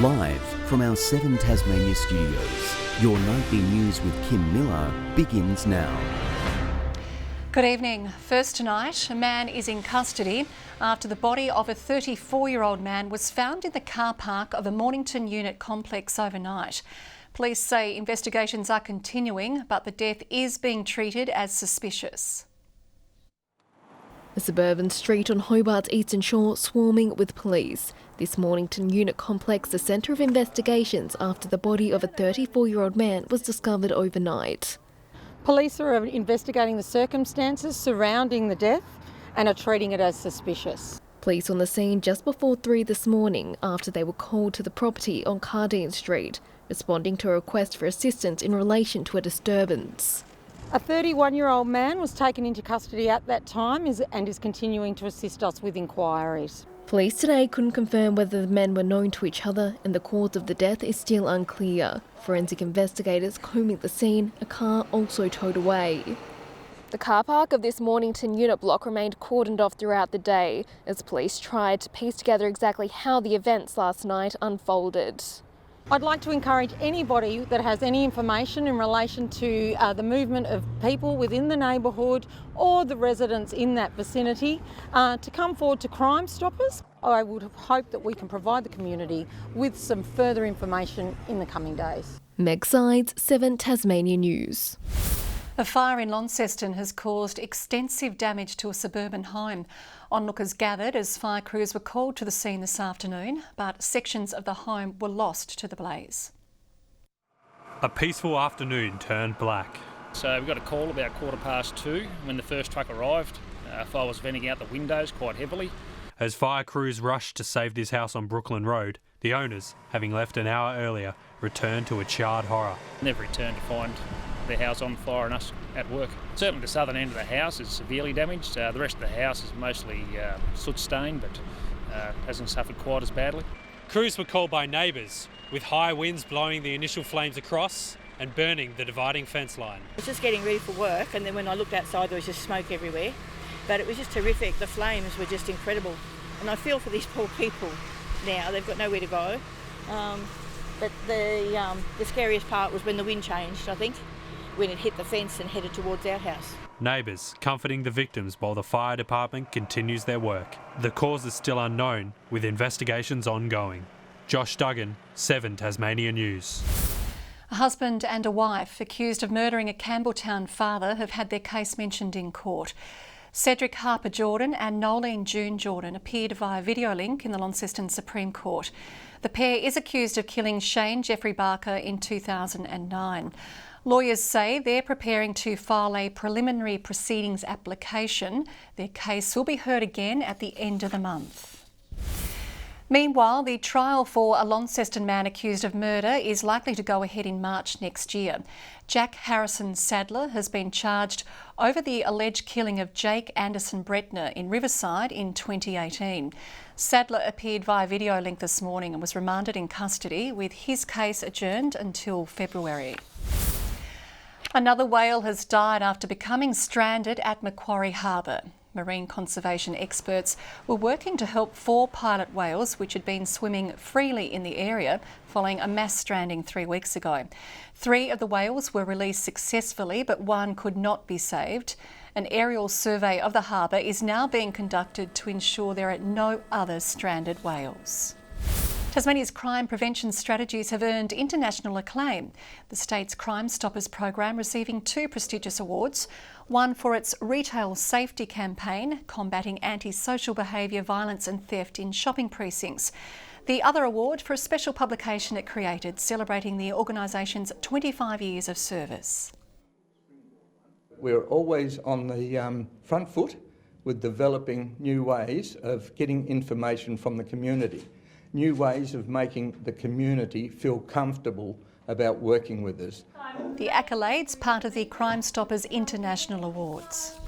Live from our 7 Tasmania studios, your nightly news with Kim Miller begins now. Good evening. First tonight, a man is in custody after the body of a 34-year-old man was found in the car park of a Mornington unit complex overnight. Police say investigations are continuing, but the death is being treated as suspicious. A suburban street on Hobarts' eastern shore swarming with police. This Mornington unit complex the centre of investigations after the body of a 34-year-old man was discovered overnight. Police are investigating the circumstances surrounding the death and are treating it as suspicious. Police on the scene just before 3 this morning after they were called to the property on Cardine Street, responding to a request for assistance in relation to a disturbance. A 31-year-old man was taken into custody at that time and is continuing to assist us with inquiries. Police today couldn't confirm whether the men were known to each other and the cause of the death is still unclear. Forensic investigators combing the scene, a car also towed away. The car park of this Mornington unit block remained cordoned off throughout the day as police tried to piece together exactly how the events last night unfolded. I'd like to encourage anybody that has any information in relation to the movement of people within the neighbourhood or the residents in that vicinity to come forward to Crime Stoppers. I would hope that we can provide the community with some further information in the coming days. Meg Sides, 7 Tasmania News. A fire in Launceston has caused extensive damage to a suburban home. Onlookers gathered as fire crews were called to the scene this afternoon, but sections of the home were lost to the blaze. A peaceful afternoon turned black. So we got a call about 2:15 when the first truck arrived. Fire was venting out the windows quite heavily. As fire crews rushed to save this house on Brooklyn Road, the owners, having left an hour earlier, returned to a charred horror. Never returned to find the house on fire and us at work. Certainly the southern end of the house is severely damaged. The rest of the house is mostly soot stained, but hasn't suffered quite as badly. Crews were called by neighbours, with high winds blowing the initial flames across and burning the dividing fence line. I was just getting ready for work, and then when I looked outside there was just smoke everywhere, but it was just terrific. The flames were just incredible, and I feel for these poor people now. They've got nowhere to go, but the scariest part was when the wind changed, I think, when it hit the fence and headed towards our house. Neighbours comforting the victims while the fire department continues their work. The cause is still unknown, with investigations ongoing. Josh Duggan, 7 Tasmania News. A husband and a wife accused of murdering a Campbelltown father have had their case mentioned in court. Cedric Harper Jordan and Nolene June Jordan appeared via video link in the Launceston Supreme Court. The pair is accused of killing Shane Jeffrey Barker in 2009. Lawyers say they're preparing to file a preliminary proceedings application. Their case will be heard again at the end of the month. Meanwhile, the trial for a Launceston man accused of murder is likely to go ahead in March next year. Jack Harrison Sadler has been charged over the alleged killing of Jake Anderson Bretner in Riverside in 2018. Sadler appeared via video link this morning and was remanded in custody, with his case adjourned until February. Another whale has died after becoming stranded at Macquarie Harbour. Marine conservation experts were working to help 4 pilot whales which had been swimming freely in the area following a mass stranding 3 weeks ago. 3 of the whales were released successfully, but 1 could not be saved. An aerial survey of the harbour is now being conducted to ensure there are no other stranded whales. Tasmania's crime prevention strategies have earned international acclaim. The state's Crime Stoppers program receiving 2 prestigious awards, one for its retail safety campaign, combating antisocial behaviour, violence and theft in shopping precincts. The other award for a special publication it created, celebrating the organisation's 25 years of service. We're always on the front foot with developing new ways of getting information from the community. New ways of making the community feel comfortable about working with us. The accolades part of the Crime Stoppers International Awards.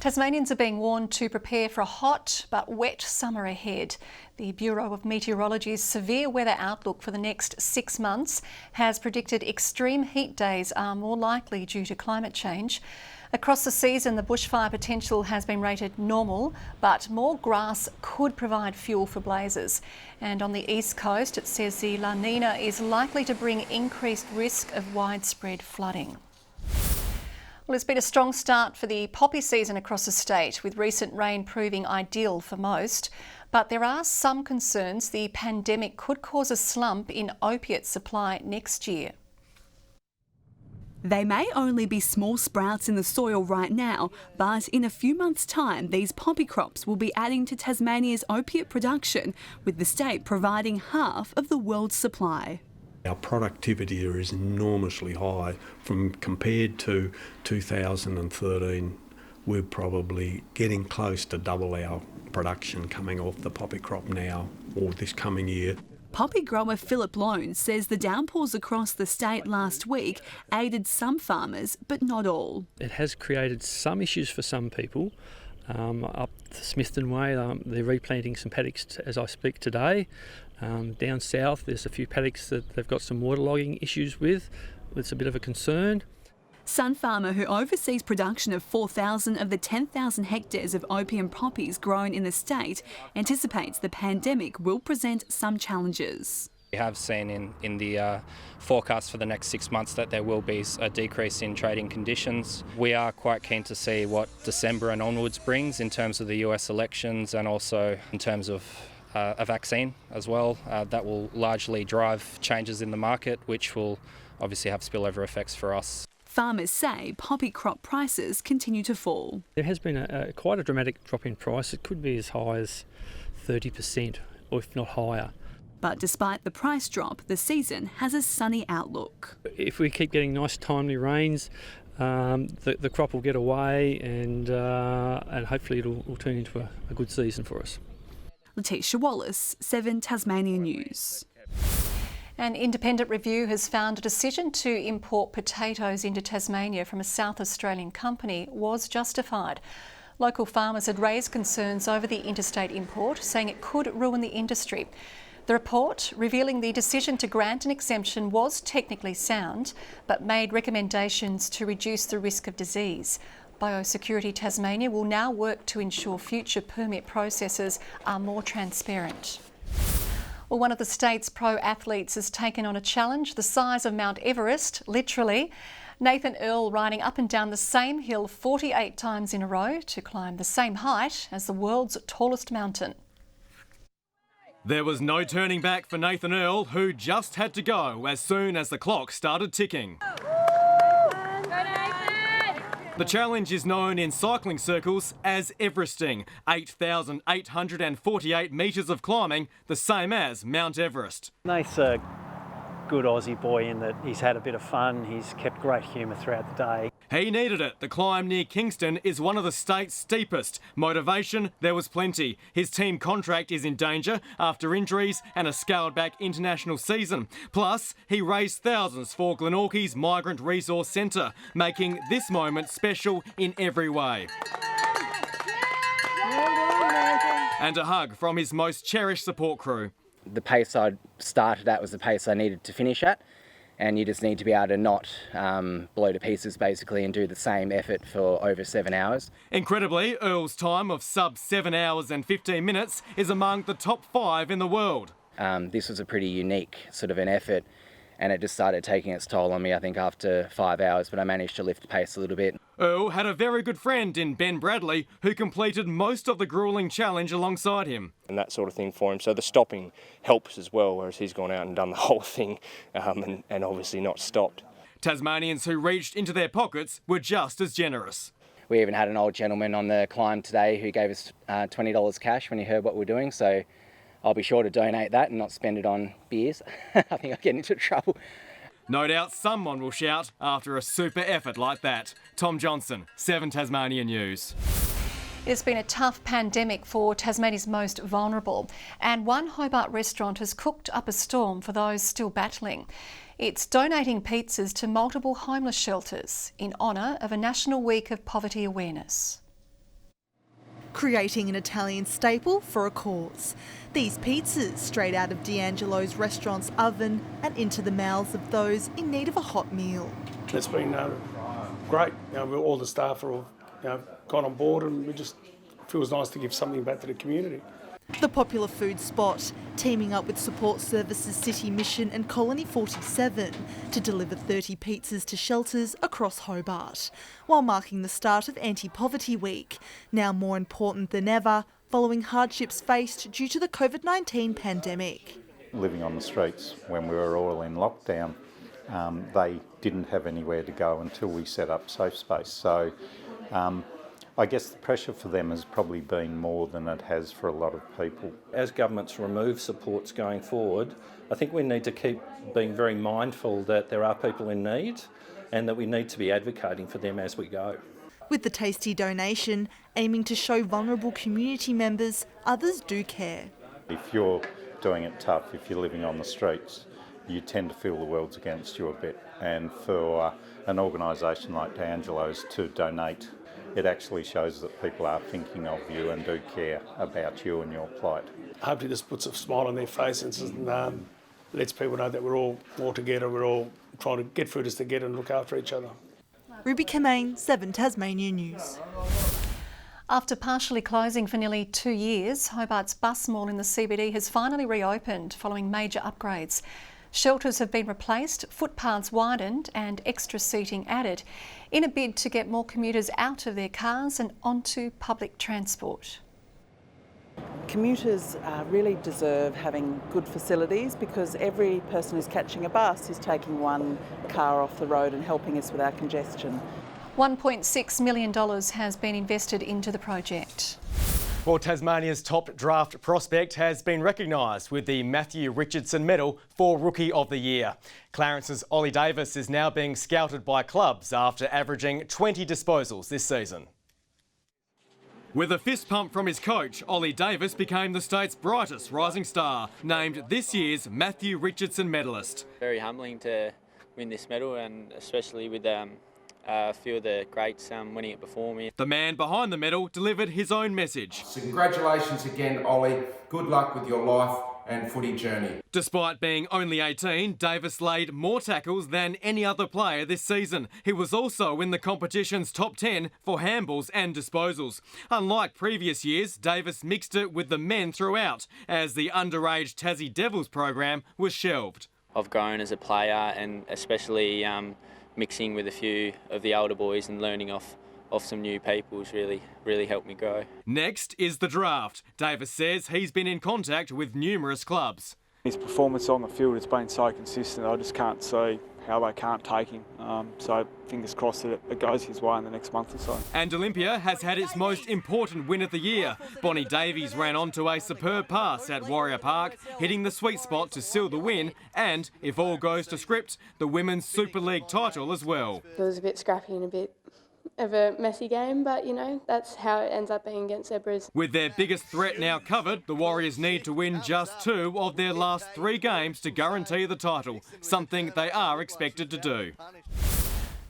Tasmanians are being warned to prepare for a hot but wet summer ahead. The Bureau of Meteorology's severe weather outlook for the next 6 months has predicted extreme heat days are more likely due to climate change. Across the season, the bushfire potential has been rated normal, but more grass could provide fuel for blazes. And on the east coast, it says the La Nina is likely to bring increased risk of widespread flooding. Well, it's been a strong start for the poppy season across the state, with recent rain proving ideal for most. But there are some concerns the pandemic could cause a slump in opiate supply next year. They may only be small sprouts in the soil right now, but in a few months' time, these poppy crops will be adding to Tasmania's opiate production, with the state providing half of the world's supply. Our productivity here is enormously high. Compared to 2013, we're probably getting close to double our production coming off the poppy crop now or this coming year. Poppy grower Philip Lone says the downpours across the state last week aided some farmers, but not all. It has created some issues for some people. Up the Smithton Way, they're replanting some paddocks as I speak today. Down south, there's a few paddocks that they've got some waterlogging issues with. It's a bit of a concern. Sun Farmer, who oversees production of 4,000 of the 10,000 hectares of opium poppies grown in the state, anticipates the pandemic will present some challenges. We have seen in the forecast for the next 6 months that there will be a decrease in trading conditions. We are quite keen to see what December and onwards brings in terms of the US elections and also in terms of a vaccine as well. That will largely drive changes in the market, which will obviously have spillover effects for us. Farmers say poppy crop prices continue to fall. There has been quite a dramatic drop in price. It could be as high as 30%, or if not higher. But despite the price drop, the season has a sunny outlook. If we keep getting nice timely rains, the crop will get away and hopefully it'll turn into a good season for us. Letitia Wallace, 7 Tasmania News. An independent review has found a decision to import potatoes into Tasmania from a South Australian company was justified. Local farmers had raised concerns over the interstate import, saying it could ruin the industry. The report, revealing the decision to grant an exemption, was technically sound, but made recommendations to reduce the risk of disease. Biosecurity Tasmania will now work to ensure future permit processes are more transparent. Well, one of the state's pro athletes has taken on a challenge the size of Mount Everest, literally. Nathan Earl riding up and down the same hill 48 times in a row to climb the same height as the world's tallest mountain. There was no turning back for Nathan Earl, who just had to go as soon as the clock started ticking. The challenge is known in cycling circles as Everesting, 8,848 metres of climbing, the same as Mount Everest. Nate's a good Aussie boy in that he's had a bit of fun, he's kept great humour throughout the day. He needed it. The climb near Kingston is one of the state's steepest. Motivation, there was plenty. His team contract is in danger after injuries and a scaled-back international season. Plus, he raised thousands for Glenorchy's Migrant Resource Centre, making this moment special in every way. And a hug from his most cherished support crew. The pace I started at was the pace I needed to finish at. And you just need to be able to not blow to pieces, basically, and do the same effort for over 7 hours. Incredibly, Earl's time of sub 7 hours and 15 minutes is among the top 5 in the world. This was a pretty unique sort of an effort, and it just started taking its toll on me, I think, after 5 hours, but I managed to lift the pace a little bit. Earl had a very good friend in Ben Bradley, who completed most of the gruelling challenge alongside him. And that sort of thing for him, so the stopping helps as well, whereas he's gone out and done the whole thing and obviously not stopped. Tasmanians who reached into their pockets were just as generous. We even had an old gentleman on the climb today who gave us $20 cash when he heard what we were doing, so I'll be sure to donate that and not spend it on beers. I think I'll get into trouble. No doubt someone will shout after a super effort like that. Tom Johnson, 7 Tasmania News. It's been a tough pandemic for Tasmania's most vulnerable, and one Hobart restaurant has cooked up a storm for those still battling. It's donating pizzas to multiple homeless shelters in honour of a National Week of Poverty Awareness. Creating an Italian staple for a cause. These pizzas straight out of D'Angelo's restaurant's oven and into the mouths of those in need of a hot meal. It's been great. All the staff are all gone on board, and it feels nice to give something back to the community. The popular food spot, teaming up with Support Services City Mission and Colony 47 to deliver 30 pizzas to shelters across Hobart, while marking the start of Anti-Poverty Week, now more important than ever following hardships faced due to the COVID-19 pandemic. Living on the streets when we were all in lockdown, they didn't have anywhere to go until we set up Safe Space. So I guess the pressure for them has probably been more than it has for a lot of people. As governments remove supports going forward, I think we need to keep being very mindful that there are people in need and that we need to be advocating for them as we go. With the tasty donation aiming to show vulnerable community members others do care. If you're doing it tough, if you're living on the streets, you tend to feel the world's against you a bit. And for an organisation like D'Angelo's to donate, it actually shows that people are thinking of you and do care about you and your plight. Hopefully this puts a smile on their faces and lets people know that we're all together, we're all trying to get through this together and look after each other. Ruby Kamane, 7 Tasmania News. After partially closing for nearly 2 years, Hobart's bus mall in the CBD has finally reopened following major upgrades. Shelters have been replaced, footpaths widened and extra seating added in a bid to get more commuters out of their cars and onto public transport. Commuters really deserve having good facilities because every person who's catching a bus is taking one car off the road and helping us with our congestion. $1.6 million has been invested into the project. Well, Tasmania's top draft prospect has been recognised with the Matthew Richardson Medal for Rookie of the Year. Clarence's Ollie Davis is now being scouted by clubs after averaging 20 disposals this season. With a fist pump from his coach, Ollie Davis became the state's brightest rising star, named this year's Matthew Richardson medalist. Very humbling to win this medal, and especially with a few of the greats winning it before me. The man behind the medal delivered his own message. So congratulations again, Ollie. Good luck with your life and footy journey. Despite being only 18, Davis laid more tackles than any other player this season. He was also in the competition's top 10 for handballs and disposals. Unlike previous years, Davis mixed it with the men throughout, as the underage Tassie Devils program was shelved. I've grown as a player, and especially mixing with a few of the older boys and learning off some new people has really helped me grow. Next is the draft. Davis says he's been in contact with numerous clubs. His performance on the field has been so consistent, I just can't see how they can't take him. So fingers crossed that it goes his way in the next month or so. And Olympia has had its most important win of the year. Bonnie Davies ran onto a superb pass at Warrior Park, hitting the sweet spot to seal the win and, if all goes to script, the Women's Super League title as well. It was a bit scrappy and a bit of a messy game, but that's how it ends up being against Everest. With their biggest threat now covered, the Warriors need to win just 2 of their last 3 games to guarantee the title, something they are expected to do.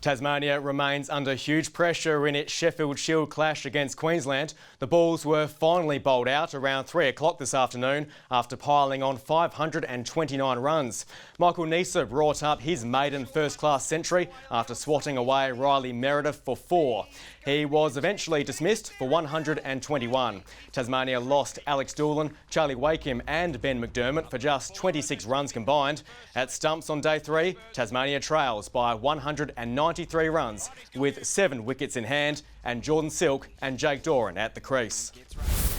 Tasmania remains under huge pressure in its Sheffield Shield clash against Queensland. The Bulls were finally bowled out around 3 o'clock this afternoon after piling on 529 runs. Michael Neser brought up his maiden first-class century after swatting away Riley Meredith for 4. He was eventually dismissed for 121. Tasmania lost Alex Doolan, Charlie Wakem and Ben McDermott for just 26 runs combined. At stumps on day 3, Tasmania trails by 193 runs with 7 wickets in hand, and Jordan Silk and Jake Doran at the crease.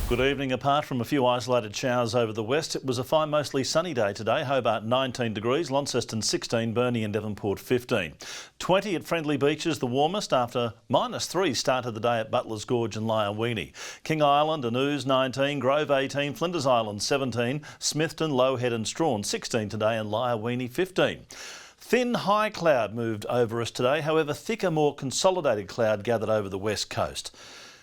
Good evening. Apart from a few isolated showers over the west, it was a fine, mostly sunny day today. Hobart 19 degrees, Launceston 16, Burnie and Devonport 15. 20 at Friendly Beaches, the warmest after -3 started the day at Butler's Gorge and Lyawini. King Island and Ouse 19, Grove 18, Flinders Island 17, Smithton, Lowhead and Strawn 16 today and Lyawini 15. Thin high cloud moved over us today, however thicker, more consolidated cloud gathered over the west coast.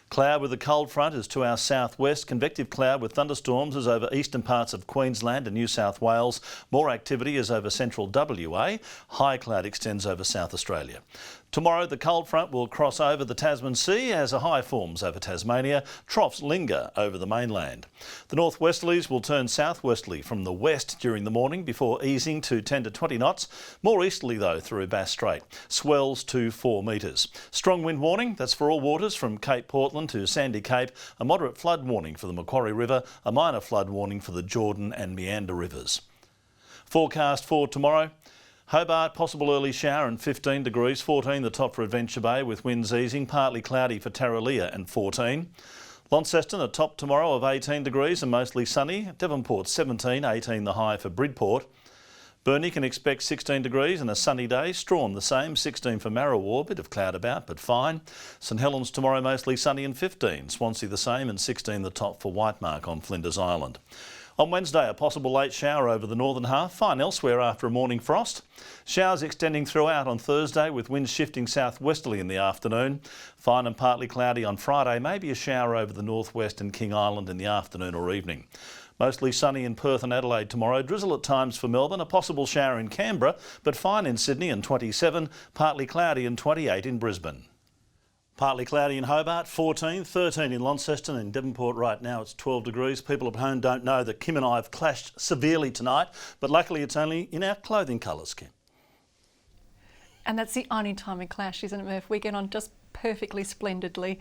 Cloud with a cold front is to our southwest. Convective cloud with thunderstorms is over eastern parts of Queensland and New South Wales. More activity is over central WA. High cloud extends over South Australia. Tomorrow, the cold front will cross over the Tasman Sea as a high forms over Tasmania. Troughs linger over the mainland. The northwesterlies will turn southwesterly from the west during the morning before easing to 10 to 20 knots. More easterly, though, through Bass Strait. Swells to 4 metres. Strong wind warning, that's for all waters from Cape Portland to Sandy Cape. A moderate flood warning for the Macquarie River. A minor flood warning for the Jordan and Meander rivers. Forecast for tomorrow. Hobart, possible early shower and 15 degrees, 14 the top for Adventure Bay with winds easing, partly cloudy for Tarraleah and 14. Launceston, a top tomorrow of 18 degrees and mostly sunny. Devonport 17, 18 the high for Bridport. Burnie can expect 16 degrees and a sunny day. Strawn the same, 16 for Marrawar, bit of cloud about but fine. St Helens tomorrow mostly sunny and 15. Swansea the same and 16 the top for Whitemark on Flinders Island. On Wednesday, a possible late shower over the northern half, fine elsewhere after a morning frost. Showers extending throughout on Thursday with winds shifting southwesterly in the afternoon. Fine and partly cloudy on Friday, maybe a shower over the northwest and King Island in the afternoon or evening. Mostly sunny in Perth and Adelaide tomorrow, drizzle at times for Melbourne, a possible shower in Canberra, but fine in Sydney and 27, partly cloudy and 28 in Brisbane. Partly cloudy in Hobart, 14, 13 in Launceston. In Devonport right now it's 12 degrees. People at home don't know that Kim and I have clashed severely tonight, but luckily it's only in our clothing colours, Kim. And that's the only time we clash, isn't it, Murph? We get on just perfectly splendidly.